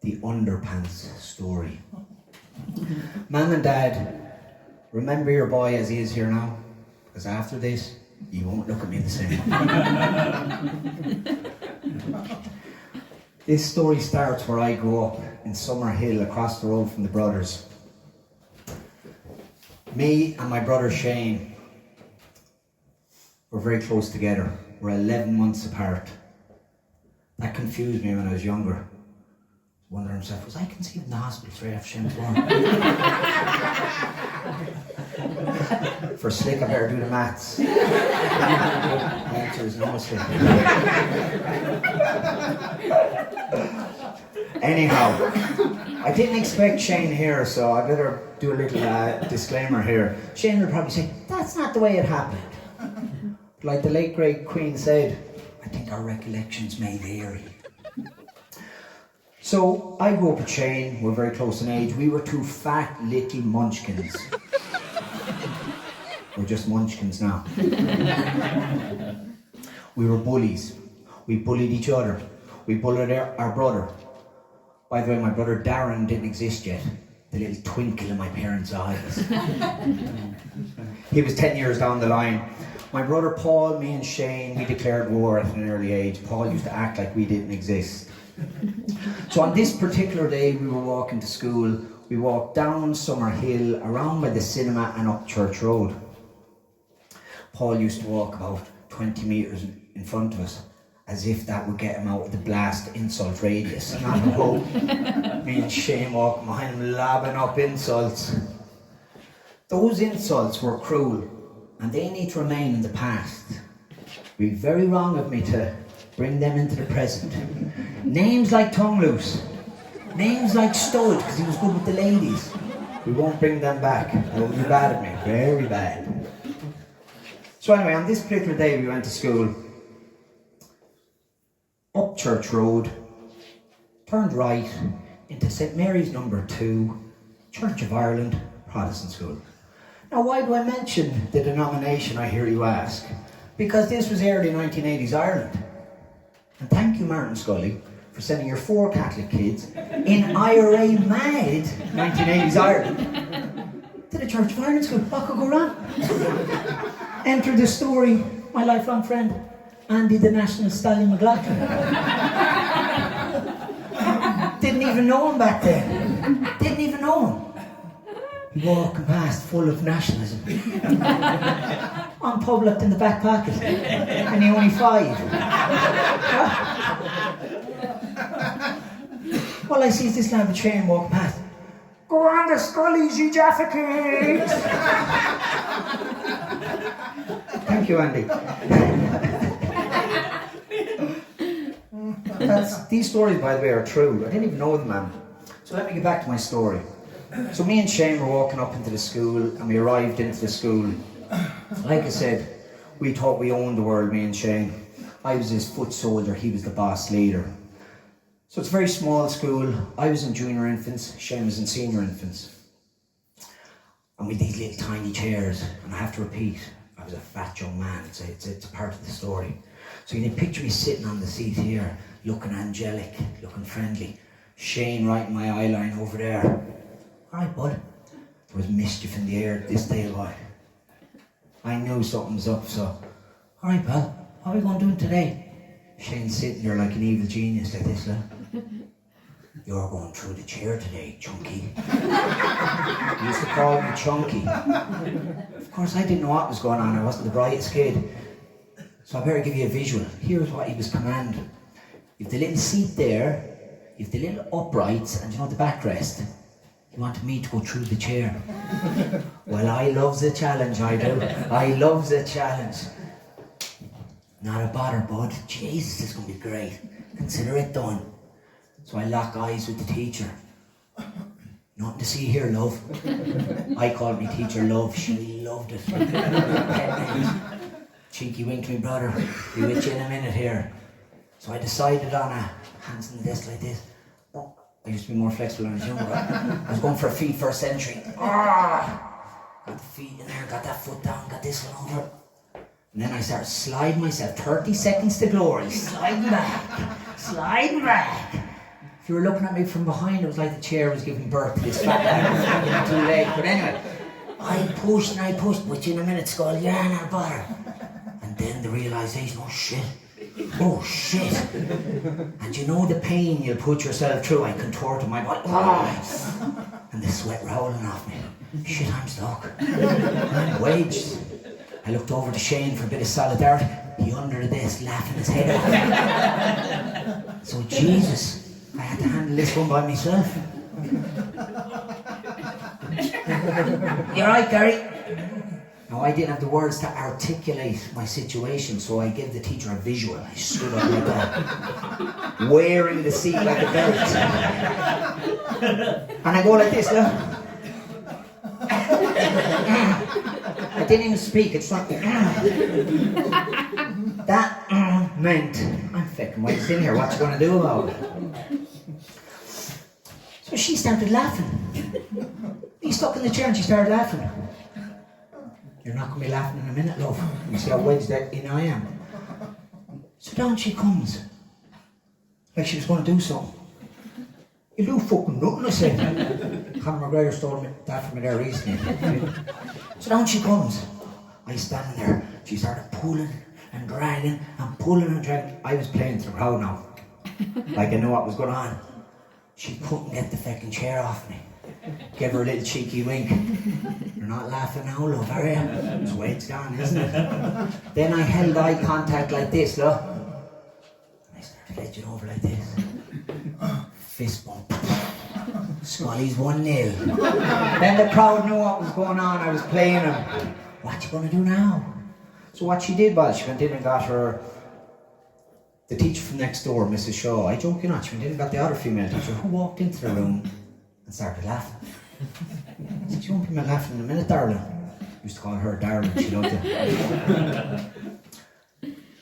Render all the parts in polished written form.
the Underpants story. Mum and Dad, remember your boy as he is here now, because after this, you won't look at me the same. This story starts where I grew up, in Summerhill, across the road from the brothers. Me and my brother Shane were very close together. We're 11 months apart. That confused me when I was younger. I was wondering himself, was I conceived in the hospital straight after Shane was born? For slick, I better do the maths. The answer is no slick. Anyhow, I didn't expect Shane here, so I better do a little disclaimer here. Shane will probably say, that's not the way it happened. Like the late great Queen said, I think our recollections may vary. So I grew up with Shane, we're very close in age. We were two fat little munchkins. We're just munchkins now. We were bullies. We bullied each other. We bullied our brother. By the way, my brother Darren didn't exist yet. The little twinkle in my parents' eyes. He was 10 years down the line. My brother Paul, me and Shane, we declared war at an early age. Paul used to act like we didn't exist. So on this particular day, we were walking to school. We walked down Summerhill, around by the cinema and up Church Road. Paul used to walk about 20 metres in front of us, as if that would get him out of the blast insult radius. Not a hope. Me and Shane walked behind him, labbing up insults. Those insults were cruel, and they need to remain in the past. It would be very wrong of me to bring them into the present. Names like Tongue Loose, names like Stud, because he was good with the ladies. We won't bring them back. That would be bad of me, very bad. So anyway, on this particular day we went to school, up Church Road, turned right into St Mary's number 2, Church of Ireland, Protestant school. Now why do I mention the denomination, I hear you ask? Because this was early 1980s Ireland. And thank you, Martin Scully, for sending your 4 Catholic kids in IRA mad 1980s Ireland to the Church of Ireland school. What could go wrong? Enter the story, my lifelong friend, Andy the National Stallion McLaughlin. Didn't even know him back then. Didn't even know him. He walking past full of nationalism. On public in the back pocket. And he only 5. All I see is this lad with Shane walking past. Go on the Scullies, ye Jaffa kids! Thank you, Andy. These stories, by the way, are true. I didn't even know the man. So let me get back to my story. So me and Shane were walking up into the school, and we arrived into the school. Like I said, we thought we owned the world, me and Shane. I was his foot soldier, he was the boss leader. So it's a very small school. I was in junior infants, Shane was in senior infants. And with these little tiny chairs, and I have to repeat, I was a fat young man, it's a part of the story. So you can picture me sitting on the seat here, looking angelic, looking friendly. Shane writing my eyeline over there. Alright, bud. There was mischief in the air this day, boy. I knew something was up, so... Alright, pal, what are we going to do today? Shane's sitting there like an evil genius like this, lad. You're going through the chair today, Chunky. He used to call me Chunky. Of course, I didn't know what was going on. I wasn't the brightest kid. So I better give you a visual. Here's what he was commanding. You've the little seat there, you've the little uprights, and you know the backrest. He wanted me to go through the chair. Well, I love the challenge, I do. I love the challenge. Not a bother, bud. Jesus, this is going to be great. Consider it done. So I lock eyes with the teacher. Nothing to see here, love. I called my teacher love. She loved it. Cheeky wink to my brother. Be with you in a minute here. So I decided on a hands on the desk like this. Oh, I used to be more flexible when I was younger. I was going for a feet first entry. Got the feet in there, got that foot down, got this one over. And then I started sliding myself, 30 seconds to glory, sliding back. If you were looking at me from behind, it was like the chair was giving birth to this fat guy. Too late. But anyway, I pushed, but in a minute, Skull, you're not bother. And then the realisation, oh shit. And you know the pain you'll put yourself through. I contorted my body. And the sweat rolling off me. Shit, I'm stuck. I'm wedged. I looked over to Shane for a bit of solidarity. He under the desk laughing his head off. So Jesus, I had to handle this one by myself. You alright, Gary? Now, I didn't have the words to articulate my situation, so I gave the teacher a visual. I stood up like that, wearing the seat like a belt. And I go like this, look. I didn't even speak, it's like... That meant, I'm fucking waiting in here, what you gonna do about it? So she started laughing. He stuck in the chair and she started laughing. You're not going to be laughing in a minute, love. You see how wedged that in I am. So down she comes. Like she was going to do something. You do fucking nothing, I said. Conor McGregor stole that from me there recently. So down she comes. I standing there. She started pulling and dragging and pulling and dragging. I was playing to the crowd now. Like I knew what was going on. She couldn't get the fucking chair off me. Gave her a little cheeky wink. You're not laughing now, love, are you? It's the way it's gone, isn't it? Then I held eye contact like this, look. And I started edging over like this. Fist bump. Scully's 1-0. Then the crowd knew what was going on. I was playing him. What you gonna do now? So what she did was, she went in and got her, the teacher from next door, Mrs. Shaw. I joke you not, she went in and got the other female teacher who walked into the room and started laughing. I said, you won't be laughing in a minute, darling. I used to call her darling, she loved it.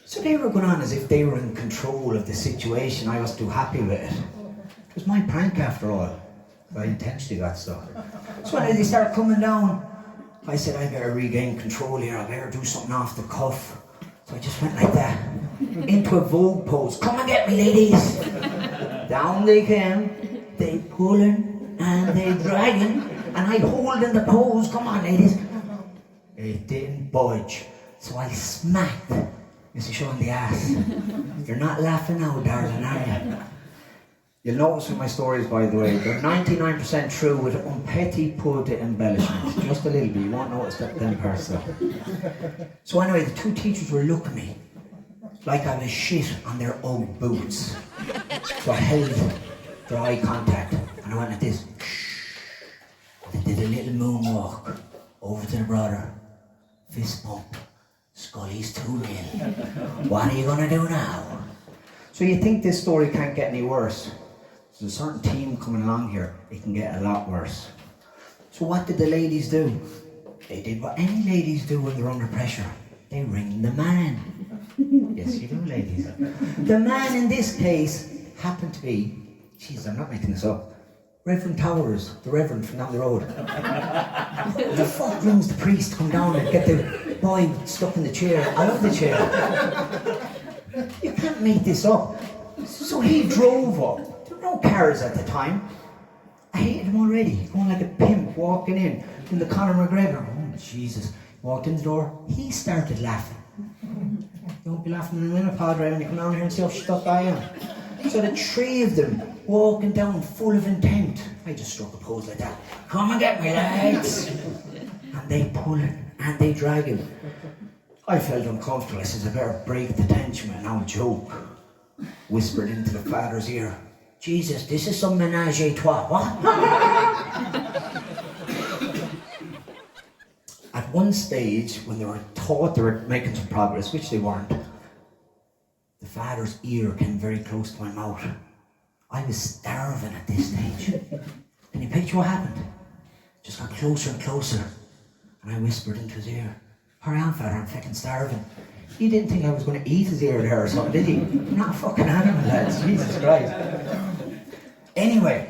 So they were going on as if they were in control of the situation. I was too happy with it. It was my prank after all. I intentionally got stuck. So when they started coming down, I said, I better regain control here. I better do something off the cuff. So I just went like that, into a Vogue pose. Come and get me, ladies. Down they came, they pulling and they dragging, and I holding the pose. Come on, ladies. It didn't budge. So I smacked Mrs. Shaw in the ass. You're not laughing now, darling, are you? You'll notice with my stories, by the way, they're 99% true with petty put embellishment. Just a little bit, you won't notice that then parts though. So anyway, the two teachers were looking at me like I was shit on their old boots. So I held their eye contact and I went like this. They did a little moonwalk over to the brother. Fist bump. Scully's 2-0. What are you gonna do now? So you think this story can't get any worse. There's a certain team coming along here, it can get a lot worse. So what did the ladies do? They did what any ladies do when they're under pressure. They ring the man. Yes, you do, ladies. The man in this case happened to be, jeez, I'm not making this up, Reverend Towers, the Reverend from down the road. The fuck rings the priest to come down and get the boy stuck in the chair, out of the chair. You can't make this up. So he drove up. There were no cars at the time. I hated him already. Going like a pimp, walking in. From the Conor McGregor. Oh, Jesus. Walked in the door. He started laughing. You won't be laughing in a minute, Padre, when you come down here and see how stuck I am. So the three of them walking down full of intent. I just struck a pose like that. Come and get me, lads. And they pulling and they dragging. I felt uncomfortable. I said, I better break the tension with an old joke. Whispered into the father's ear, Jesus, this is some menage a trois, what? At one stage, when they were thought they were making some progress, which they weren't, the father's ear came very close to my mouth. I was starving at this stage. Can you picture what happened? Just got closer and closer. And I whispered into his ear, hurry on, father, I'm fucking starving. He didn't think I was going to eat his ear there or something, did he? I'm not a fucking animal, lads. Jesus Christ. Anyway,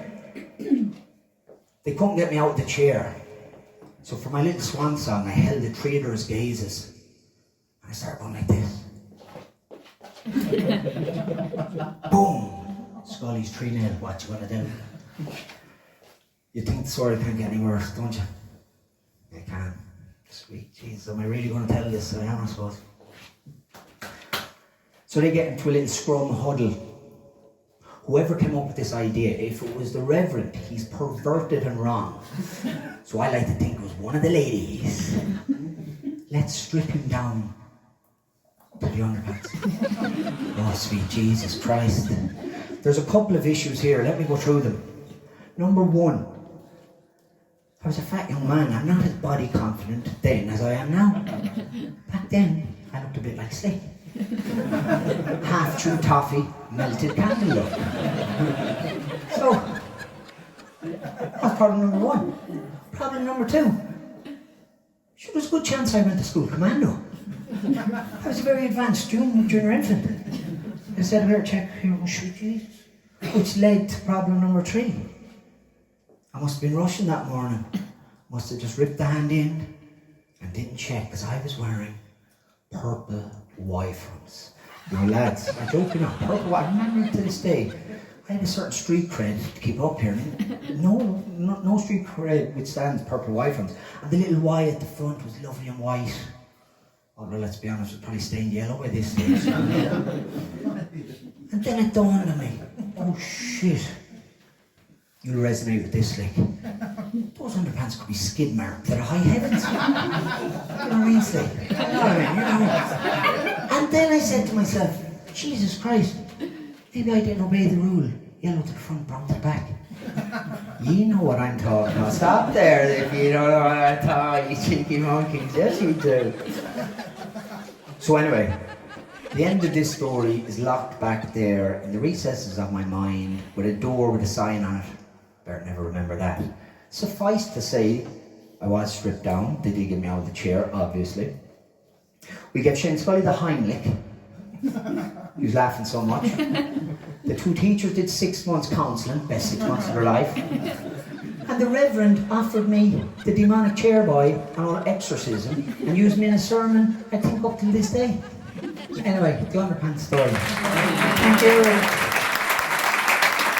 they couldn't get me out of the chair. So for my little swan song, I held the traitor's gazes. And I started going like this. Boom. Scully's 3-0, what you gonna do? You think the story can't get any worse, don't you? It can. Sweet Jesus, am I really gonna tell this? I am, I suppose. So they get into a little scrum huddle. Whoever came up with this idea, if it was the Reverend, he's perverted and wrong. So I like to think it was one of the ladies. Let's strip him down to the underpants. Oh, sweet Jesus Christ. There's a couple of issues here. Let me go through them. Number one, I was a fat young man. I'm not as body confident then as I am now. Back then, I looked a bit like Slick. Half chewed toffee, melted candle look. So, that's problem number one. Problem number two, sure, there's a good chance I went to school commando. I was a very advanced junior infant. I said, I better check here, oh sweet Jesus. Which led to problem number three. I must have been rushing that morning. Must have just ripped the hand in and didn't check, because I was wearing purple Y-fronts. You know, lads, I'm joking not. Purple Y, I remember to this day, I had a certain street cred to keep up here. No street cred withstands purple Y-fronts. And the little Y at the front was lovely and white. Although, let's be honest, it was probably stained yellow by this stage. And then it dawned on me, oh shit. You'll resonate with this, Slick. Those underpants could be skid marked to the high heavens. You know what I mean, Slick? You know what I mean? You know. And then I said to myself, Jesus Christ, maybe I didn't obey the rule. Yellow to the front, brown to the back. You know what I'm talking about. Stop there if you don't know what I'm talking about, you cheeky monkeys. Yes, you do. So anyway, the end of this story is locked back there in the recesses of my mind with a door with a sign on it. Better never remember that. Suffice to say, I was stripped down. They did get me out of the chair, obviously. We gave Shane Scully the Heimlich. He was laughing so much. The two teachers did 6 months counselling, best 6 months of their life. And the Reverend offered me the demonic chair boy and all exorcism and used me in a sermon, I think, up till this day. Anyway, the underpants story. Thank you.